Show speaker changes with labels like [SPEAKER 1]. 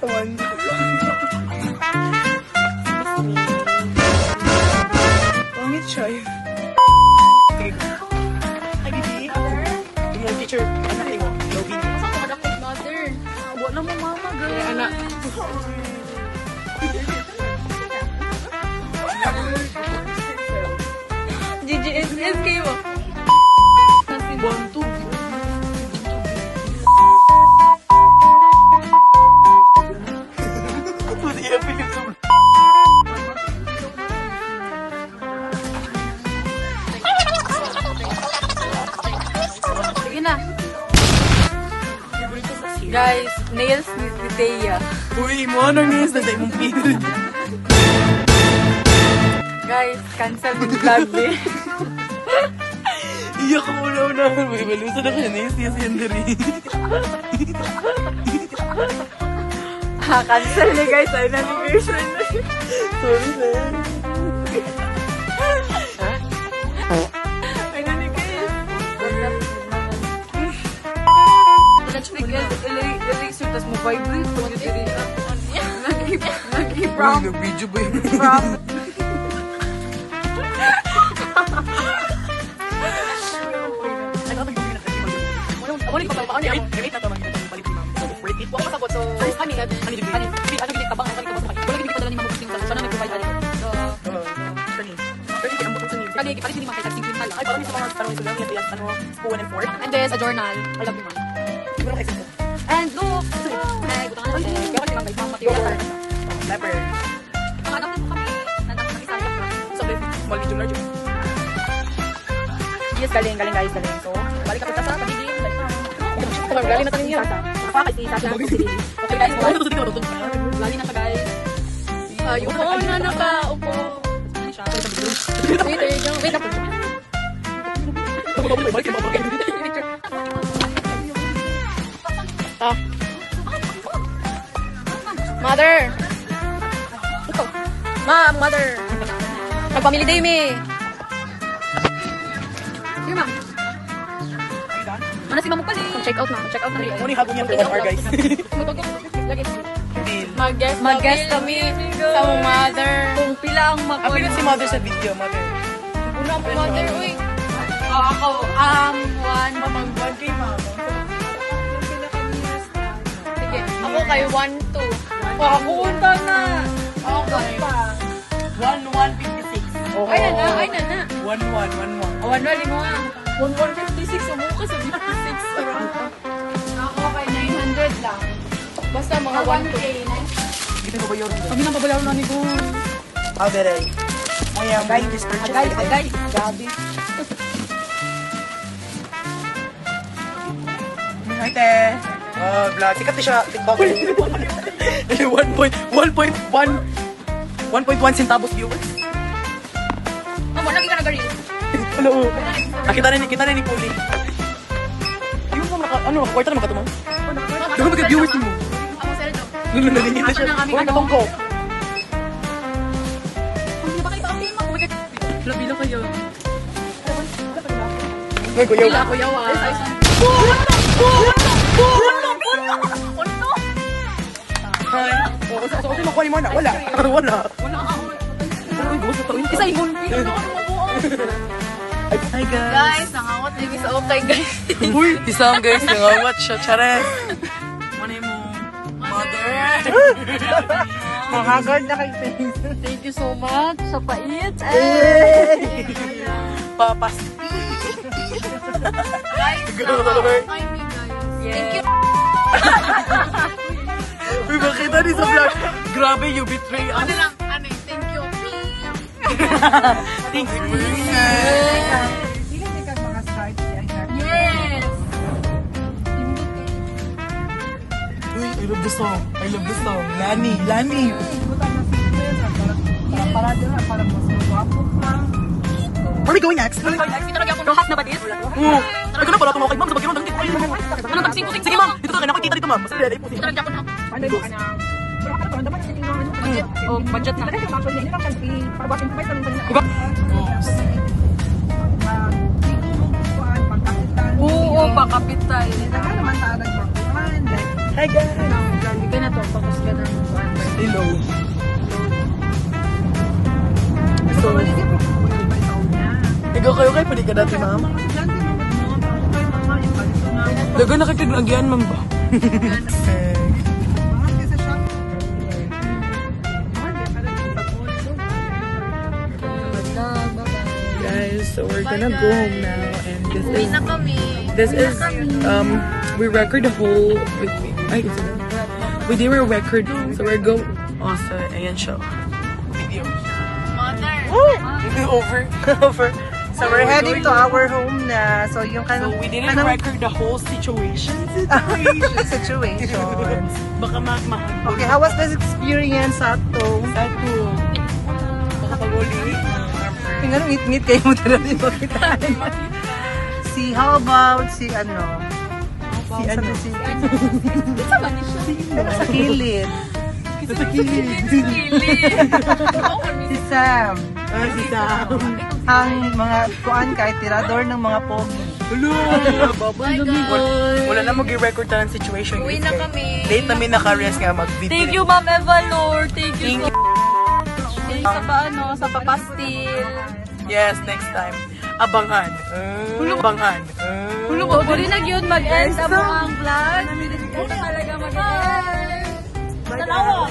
[SPEAKER 1] naman. Pangit siya eh. Ay, Bibi. Yung teacher, anak ko, Lovin.
[SPEAKER 2] Mother. Wala mo mama, girl.
[SPEAKER 1] Anak.
[SPEAKER 2] GGSS kayo mo.
[SPEAKER 1] Bonto. Pwede yung Pilipino.
[SPEAKER 2] Sige na. Guys, nails ni Thea.
[SPEAKER 1] Uy, mo ano niya sa tayo mong period.
[SPEAKER 2] Guys, cancel yung vlog eh.
[SPEAKER 1] Iyak ako una. Uy, malusan ako yan. Yes, yan diri.
[SPEAKER 2] Cancel na guys, ay navigation.
[SPEAKER 1] Sorry, man.
[SPEAKER 2] Ay navigation. Erasure, tas mo vibrate. Nag-i-from.
[SPEAKER 1] Uy, nag-video ba yun?
[SPEAKER 2] From.
[SPEAKER 1] Wala pa pa niya. Gamit na to magpalit ni ma'am. So, worth it. Wala pasabot. So, ani gid tabang ani tabang. Wala gid padala ni ma'am busing sa. Sana nag-provide ani. So, kani. Pero kay ambot sa ni. Kani gipalit ni ma'am kay tag 50 lang. Ay, parang sa mga tanong ko lang yan ano, spoon and fork.
[SPEAKER 2] And there's a journal. I love you, ma'am.
[SPEAKER 1] Siguro kay sa.
[SPEAKER 2] And look! Ay, butang na kasi. Kaya kasi ma'am, may mga material.
[SPEAKER 1] Leper.
[SPEAKER 2] Ang anak mo kami. Nanak kami sa anak.
[SPEAKER 1] So, small medium large.
[SPEAKER 2] Yes, galing guys, galing. So, balik ka sa pagiging. Galing na tayo niya. Kapakit si Sasha. Okay guys, lali na siya guys. Ay, upo na naka-upo. Wait lang. Mother! Ito. Mother! Nagpamili day, me. Sige, ma'am. Mana si Ma'am pala? Check out na. Check out na rin.
[SPEAKER 1] Muni habong yan for 1 hour, guys.
[SPEAKER 2] Lagi.
[SPEAKER 1] Deal.
[SPEAKER 2] Mag-guest kami sa mother. Kung pila ang
[SPEAKER 1] Ang pinag si mother sa video, mother.
[SPEAKER 2] Una ang mother, uy. Ako, one.
[SPEAKER 1] Mamang-1 kay mama.
[SPEAKER 2] Sige, ako kay 1-2. Ako unta na. Okay.
[SPEAKER 1] 1-1-56.
[SPEAKER 2] Ay na.
[SPEAKER 1] 1-1.
[SPEAKER 2] O, 1-1 mo ah. 1-1-56. Umuha sa 56. Ako kay 900 lang. Basta mga 1-2.
[SPEAKER 1] Kita ba ba yun?
[SPEAKER 2] Kami nang babayaran na ni Gun.
[SPEAKER 1] How did I? Ay, guys, just purchase it.
[SPEAKER 2] Agay. Gabi.
[SPEAKER 1] Hi, te. Oh, vlog. Sikat na siya. TikTok. 1.1 centavos viewers.
[SPEAKER 2] Mamo, lagi ka nag-reel.
[SPEAKER 1] Hello. Kita na ni Puli. Yung mga kwarta na makatumang. Di ba mag-viewers mo?
[SPEAKER 2] Ako seldo.
[SPEAKER 1] Nalingit na siya. Huwag katong ko.
[SPEAKER 2] Hindi ba kayo pa-film ako? Bila kayo.
[SPEAKER 1] Ay, kuya.
[SPEAKER 2] Bila ko yawa.
[SPEAKER 1] Hi. So, makuha ni Mona. Wala. Wala. Ay, gusto to.
[SPEAKER 2] Isa yung
[SPEAKER 1] Hi, guys.
[SPEAKER 2] guys, nangawat lagi sa okay guys.
[SPEAKER 1] Uy, isang guys, nangawat siya. Chares. Ano mo? Mother. Makagard na kay face.
[SPEAKER 2] Thank you so much sa pait.
[SPEAKER 1] Papas.
[SPEAKER 2] Guys,
[SPEAKER 1] Girl.
[SPEAKER 2] thank you.
[SPEAKER 1] Uy, makita ni sa vlog. Grabe, you betray us.
[SPEAKER 2] Thank you.
[SPEAKER 1] Thanks.
[SPEAKER 2] Yes.
[SPEAKER 1] Uy, I love the song. I love the song. Lani. Where are we going next?
[SPEAKER 2] Pinalagyan ko rohat na ba this?
[SPEAKER 1] Oo. Ay, ko na pala tumawag, ma'am. Sa bagyan lang.
[SPEAKER 2] Anong tag 5?
[SPEAKER 1] Sige, ma'am. Dito ka na. Kita dito, ma'am. Mas ready po.
[SPEAKER 2] Pinalagyan ko na. Oh, budget na. Oo, pa kapital.
[SPEAKER 3] Hi guys!
[SPEAKER 2] Hindi ka na to. Focus ka na.
[SPEAKER 3] Hello. So, ikaw kayo kayo, pwede ka dati, ma'am? Daga nakikigagyan, ma'am ba? Guys, so we're gonna go home now, and this is we record the whole we did a record, so we're go also ayan siya video over
[SPEAKER 4] So we're heading to our home na. So yung
[SPEAKER 3] so we didn't record the whole situation
[SPEAKER 4] situation.
[SPEAKER 3] baka
[SPEAKER 4] Okay, how was this experience ato?
[SPEAKER 3] Sato baka pag-uli
[SPEAKER 4] Tingnan, ngit-ngit kayo mo talaga di ba kita? How about si ano? Si sa kilid. Si Sam.
[SPEAKER 3] si Sam
[SPEAKER 4] Ang mga kuan kay tirador ng mga pogi.
[SPEAKER 3] wala na mag-record na ng situation.
[SPEAKER 2] Uwi na kami.
[SPEAKER 3] Late namin naka-rest nga mag-video.
[SPEAKER 2] Thank you, Ma'am Eva Lord. Thank you. Sa paano, sa papastil.
[SPEAKER 3] Yes, next time. Abangan. Abangan.
[SPEAKER 2] Huli na yun mag-end sa mga vlog. Talaga mag-end. Tanawa.